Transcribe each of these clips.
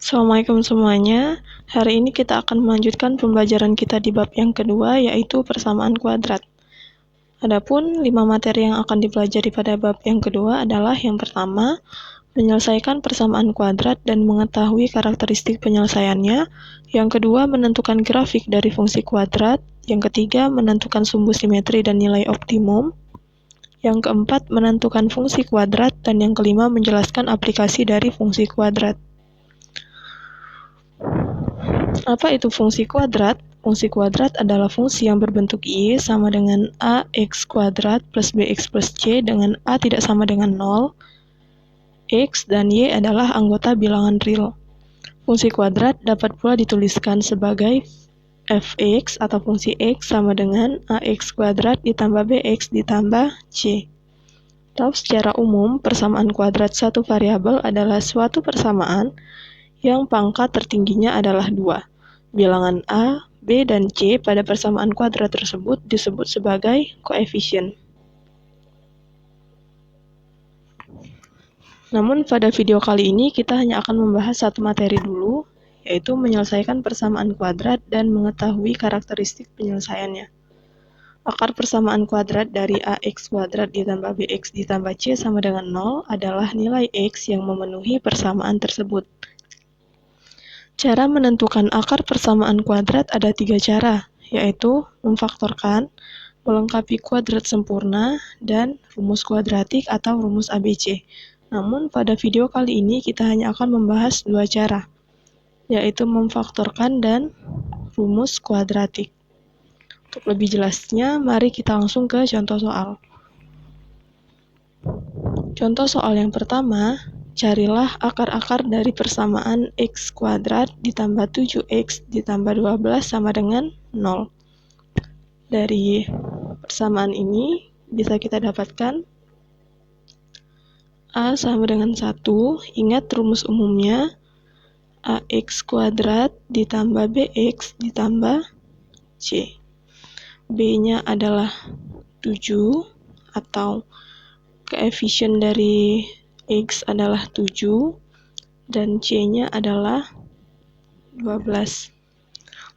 Assalamualaikum semuanya. Hari ini kita akan melanjutkan pembelajaran kita di bab yang kedua, yaitu persamaan kuadrat. Adapun 5 materi yang akan dipelajari pada bab yang kedua adalah yang pertama, menyelesaikan persamaan kuadrat dan mengetahui karakteristik penyelesaiannya. Yang kedua, menentukan grafik dari fungsi kuadrat. Yang ketiga, menentukan sumbu simetri dan nilai optimum. Yang keempat, menentukan fungsi kuadrat. Dan yang kelima, menjelaskan aplikasi dari fungsi kuadrat. Apa itu fungsi kuadrat? Fungsi kuadrat adalah fungsi yang berbentuk Y sama dengan AX kuadrat plus BX plus C dengan A tidak sama dengan 0. X dan Y adalah anggota bilangan real. Fungsi kuadrat dapat pula dituliskan sebagai fx atau fungsi X sama dengan AX kuadrat ditambah BX ditambah C. Atau secara umum, persamaan kuadrat satu variabel adalah suatu persamaan yang pangkat tertingginya adalah 2. Bilangan A, B, dan C pada persamaan kuadrat tersebut disebut sebagai koefisien. Namun pada video kali ini kita hanya akan membahas satu materi dulu, yaitu menyelesaikan persamaan kuadrat dan mengetahui karakteristik penyelesaiannya. Akar persamaan kuadrat dari AX kuadrat ditambah BX ditambah C sama dengan 0 adalah nilai X yang memenuhi persamaan tersebut. Cara menentukan akar persamaan kuadrat ada 3 cara, yaitu memfaktorkan, melengkapi kuadrat sempurna, dan rumus kuadratik atau rumus ABC. Namun pada video kali ini kita hanya akan membahas 2 cara, yaitu memfaktorkan dan rumus kuadratik. Untuk lebih jelasnya, mari kita langsung ke contoh soal. Contoh soal yang pertama, carilah akar-akar dari persamaan X kuadrat ditambah 7X ditambah 12 sama dengan 0. Dari persamaan ini bisa kita dapatkan A sama dengan 1, ingat rumus umumnya, AX kuadrat ditambah BX ditambah C. B-nya adalah 7, atau koefisien dari X adalah 7, dan C-nya adalah 12.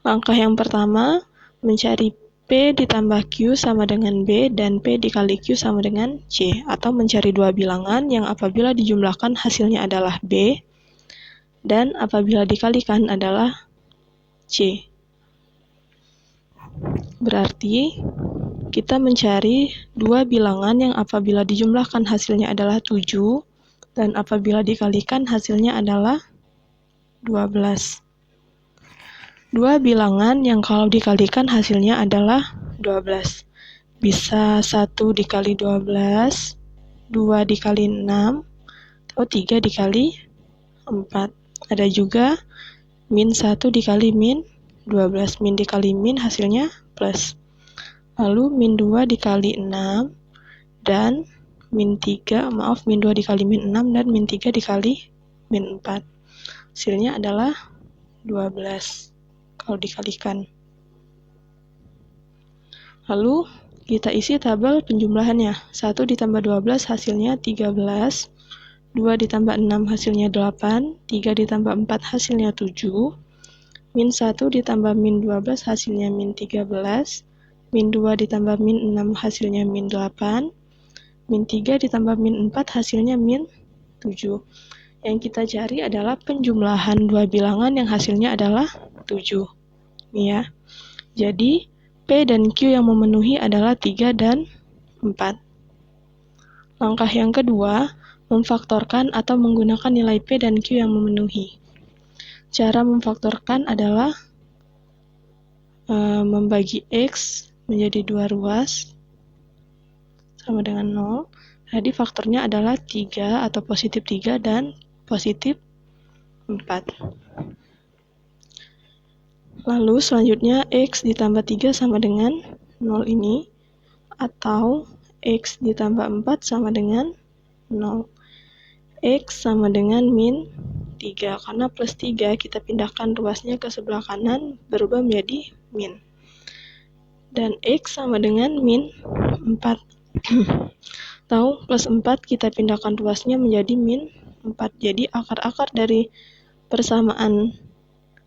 Langkah yang pertama, mencari P ditambah Q sama dengan B, dan P dikali Q sama dengan C, atau mencari dua bilangan yang apabila dijumlahkan hasilnya adalah B, dan apabila dikalikan adalah C. Berarti kita mencari dua bilangan yang apabila dijumlahkan hasilnya adalah 7 dan apabila dikalikan hasilnya adalah 12. Dua bilangan yang kalau dikalikan hasilnya adalah 12. Bisa 1 dikali 12, 2 dikali 6, atau 3 dikali 4. Ada juga min 1 dikali min 12, min dikali min hasilnya plus. Lalu min 2 dikali 6 dan min 2 dikali min 6 dan min 3 dikali min 4. Hasilnya adalah 12 kalau dikalikan. Lalu kita isi tabel penjumlahannya. 1 ditambah 12 hasilnya 13, 2 ditambah 6 hasilnya 8, 3 ditambah 4 hasilnya 7, min 1 ditambah min 12 hasilnya min 13, min 2 ditambah min 6 hasilnya min 8, min 3 ditambah min 4 hasilnya min 7. Yang kita cari adalah penjumlahan dua bilangan yang hasilnya adalah 7. Nih ya. Jadi P dan Q yang memenuhi adalah 3 dan 4. Langkah yang kedua, memfaktorkan atau menggunakan nilai P dan Q yang memenuhi. Cara memfaktorkan adalah membagi X menjadi 2 ruas sama dengan 0. Jadi faktornya adalah 3 atau positif 3 dan positif 4. Lalu selanjutnya X ditambah 3 sama dengan 0 ini, atau X ditambah 4 sama dengan 0. X sama dengan min 3, karena plus 3 kita pindahkan ruasnya ke sebelah kanan berubah menjadi min. dan X sama dengan min 4. Tahu plus 4 kita pindahkan ruasnya menjadi min 4. Jadi akar-akar dari persamaan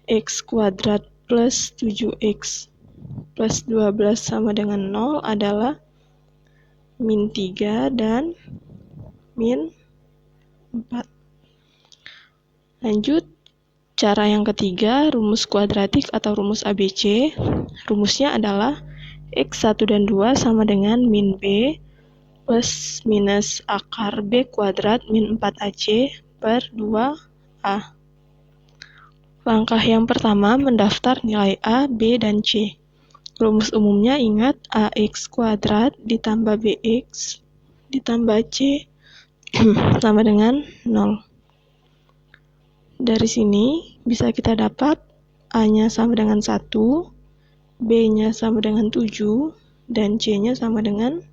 X kuadrat plus 7X plus 12 sama dengan 0 adalah min 3 dan min 4. Lanjut, cara yang ketiga, rumus kuadratik atau rumus ABC. Rumusnya adalah X1 dan 2 sama dengan min B plus minus akar B kuadrat min 4AC per 2A. Langkah yang pertama, mendaftar nilai A, B, dan C. Rumus umumnya ingat AX kuadrat ditambah BX ditambah C sama dengan 0. Dari sini bisa kita dapat A-nya sama dengan 1, B-nya sama dengan 7, dan C-nya sama dengan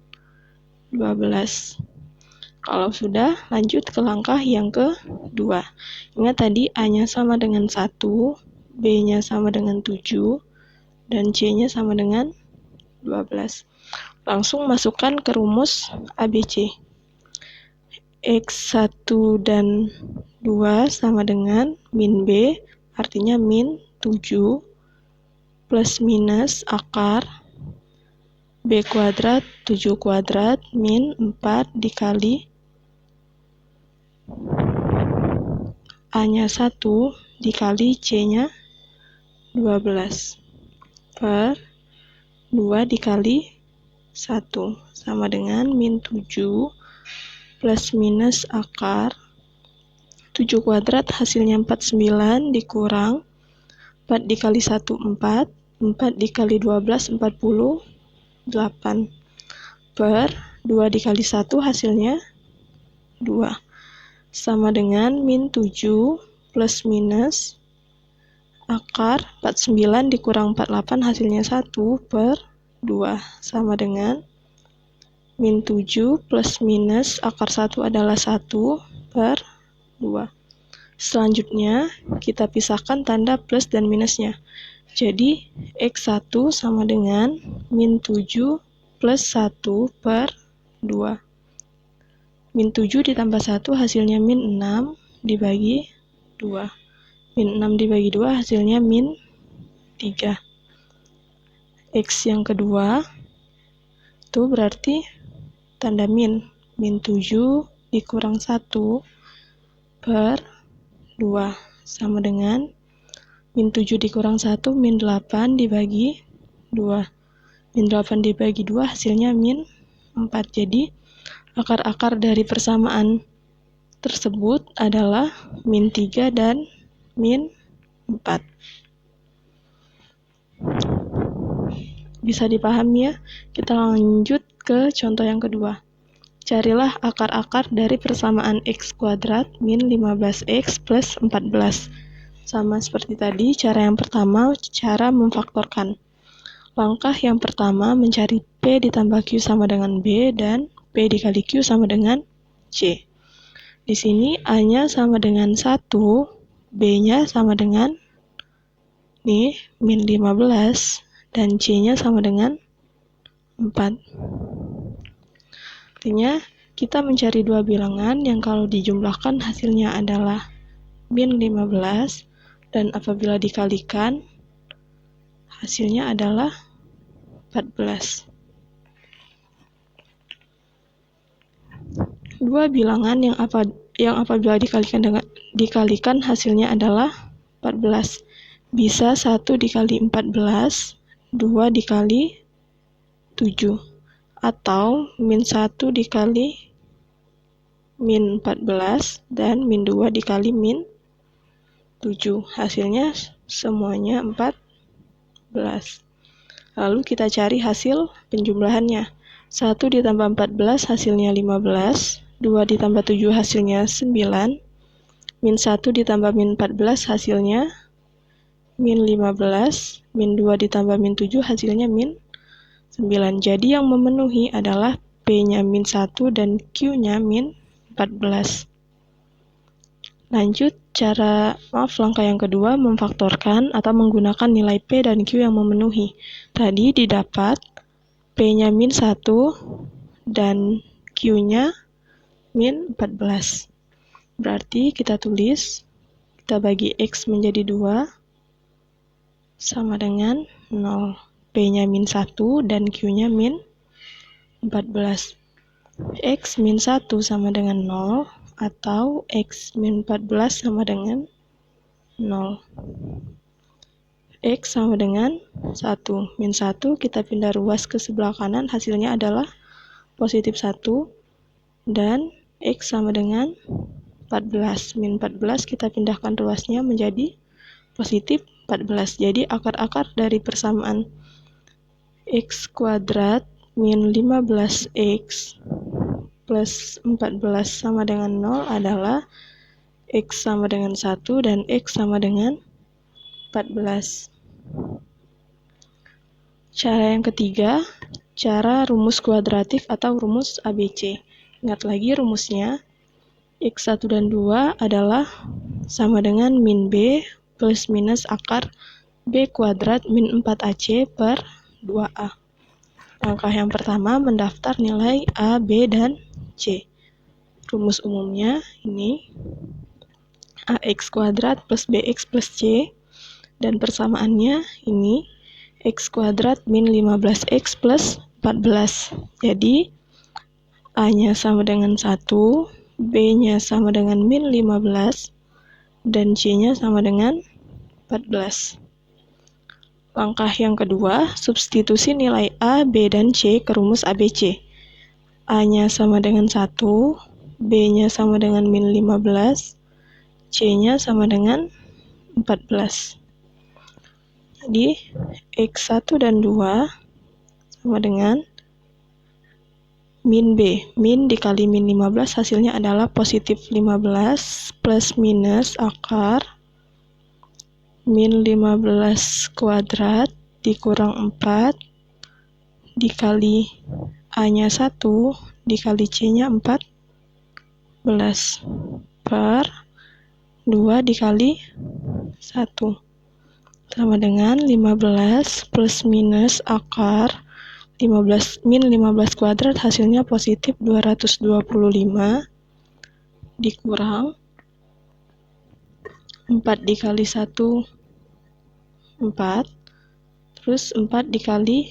12. Kalau sudah, lanjut ke langkah yang kedua. Ingat tadi A-nya sama dengan 1, B-nya sama dengan 7, dan C-nya sama dengan 12. Langsung masukkan ke rumus ABC. X1 dan 2 sama dengan min B, artinya min 7, plus minus akar B kuadrat 7 kuadrat min 4 dikali A-nya 1 dikali C-nya 12 per 2 dikali 1 sama dengan min 7 plus minus akar 7 kuadrat hasilnya 49 dikurang 4 dikali 1 4, 4 dikali 12 48 per 2 dikali 1 hasilnya 2 sama dengan min 7 plus minus akar 49 dikurang 48 hasilnya 1 per 2 sama dengan min 7 plus minus akar 1 adalah 1 per 2. Selanjutnya, kita pisahkan tanda plus dan minusnya. Jadi, X1 sama dengan min 7 plus 1 per 2. Min 7 ditambah 1 hasilnya min 6 dibagi 2. Min 6 dibagi 2 hasilnya min 3. X yang kedua, itu berarti tanda min 7 dikurang 1 per 2 sama dengan min 7 dikurang 1 min 8 dibagi 2. Min 8 dibagi 2 hasilnya min 4. Jadi akar-akar dari persamaan tersebut adalah min 3 dan min 4. Bisa dipahami ya? Kita lanjut ke contoh yang kedua. Carilah akar-akar dari persamaan X kuadrat min 15X plus 14. Sama seperti tadi, cara yang pertama, cara memfaktorkan. Langkah yang pertama, mencari P ditambah Q sama dengan B, dan P dikali Q sama dengan C. Di sini A-nya sama dengan 1, B-nya sama dengan min 15, dan C-nya sama dengan 4. Artinya, kita mencari dua bilangan yang kalau dijumlahkan hasilnya adalah min 15, dan apabila dikalikan, hasilnya adalah 14. Dua bilangan yang apabila dikalikan hasilnya adalah 14. Bisa 1 dikali 14, 2 dikali 7. Atau min 1 dikali min 14 dan min 2 dikali min 7. Hasilnya semuanya 14. Lalu kita cari hasil penjumlahannya. 1 ditambah 14 hasilnya 15, 2 ditambah 7 hasilnya 9, min 1 ditambah min 14 hasilnya min 15, min 2 ditambah min 7 hasilnya min 9. Jadi yang memenuhi adalah P-nya min 1 dan Q-nya min 14. Lanjut, langkah yang kedua, memfaktorkan atau menggunakan nilai P dan Q yang memenuhi. Tadi didapat P-nya min 1 dan Q-nya min 14. Berarti kita bagi X menjadi 2, sama dengan 0. P-nya min 1 dan Q-nya min 14. X min 1 sama dengan 0, atau X min 14 sama dengan 0. X sama dengan 1. Min 1 kita pindah ruas ke sebelah kanan, hasilnya adalah positif 1. Dan X sama dengan 14. Min 14 kita pindahkan ruasnya menjadi positif 14. Jadi akar-akar dari persamaan X kuadrat min 15X plus 14 sama dengan 0 adalah X sama dengan 1 dan X sama dengan 14. Cara yang ketiga, cara rumus kuadratik atau rumus ABC. Ingat lagi rumusnya, X1 dan 2 adalah sama dengan min B plus minus akar B kuadrat min 4AC per 2A. Langkah yang pertama, mendaftar nilai A, B, dan C. Rumus umumnya ini AX kuadrat plus BX plus C, dan persamaannya ini X kuadrat min 15X plus 14. Jadi A-nya sama dengan 1, B-nya sama dengan min 15, dan C-nya sama dengan 14. Langkah yang kedua, substitusi nilai A, B, dan C ke rumus ABC. A-nya sama dengan 1, B-nya sama dengan min 15, C-nya sama dengan 14. Jadi, X1 dan 2 sama dengan min B. Min dikali min 15 hasilnya adalah positif 15 plus minus akar min 15 kuadrat dikurang 4 dikali A-nya 1 dikali C-nya 14 per 2 dikali 1 sama dengan 15 plus minus akar 15 min 15 kuadrat hasilnya positif 225 dikurang 4 dikali 1 4, terus 4 dikali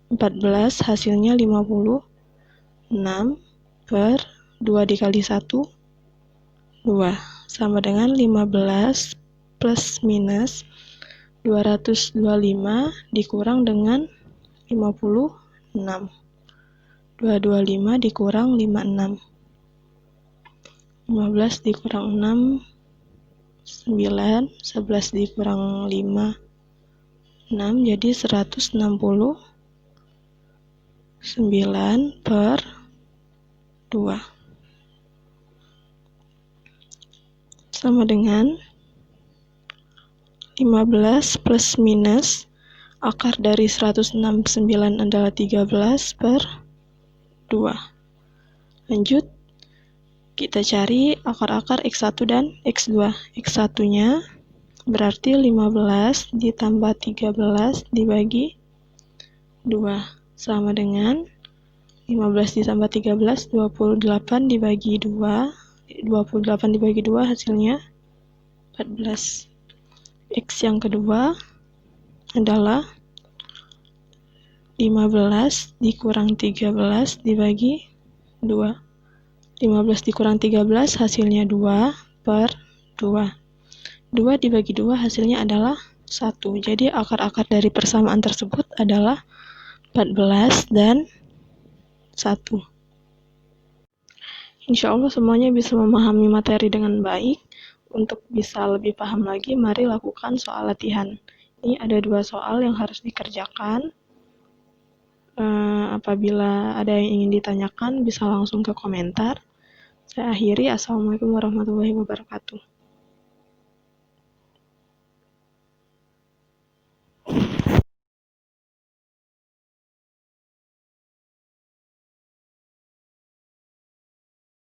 14 hasilnya 56 per 2 dikali 1 2 sama dengan 15 plus minus 225 dikurang dengan 56. 225 dikurang 56. 15 dikurang 6 9, 11 dikurang 5 6, jadi 169 per 2 sama dengan 15 plus minus akar dari 169 adalah 13 per 2. Lanjut, kita cari akar-akar X1 dan X2. X1-nya berarti 15 ditambah 13 dibagi 2 sama dengan 15 ditambah 13, 28 dibagi 2. 28 dibagi 2 hasilnya 14. X yang kedua adalah 15 dikurang 13 dibagi 2. 15 dikurang 13 hasilnya 2 per 2. 2 dibagi 2 hasilnya adalah 1. Jadi akar-akar dari persamaan tersebut adalah 14 dan 1. Insya Allah semuanya bisa memahami materi dengan baik. Untuk bisa lebih paham lagi, mari lakukan soal latihan. Ini ada 2 soal yang harus dikerjakan. Apabila ada yang ingin ditanyakan, bisa langsung ke komentar. Saya akhiri. Assalamualaikum warahmatullahi wabarakatuh.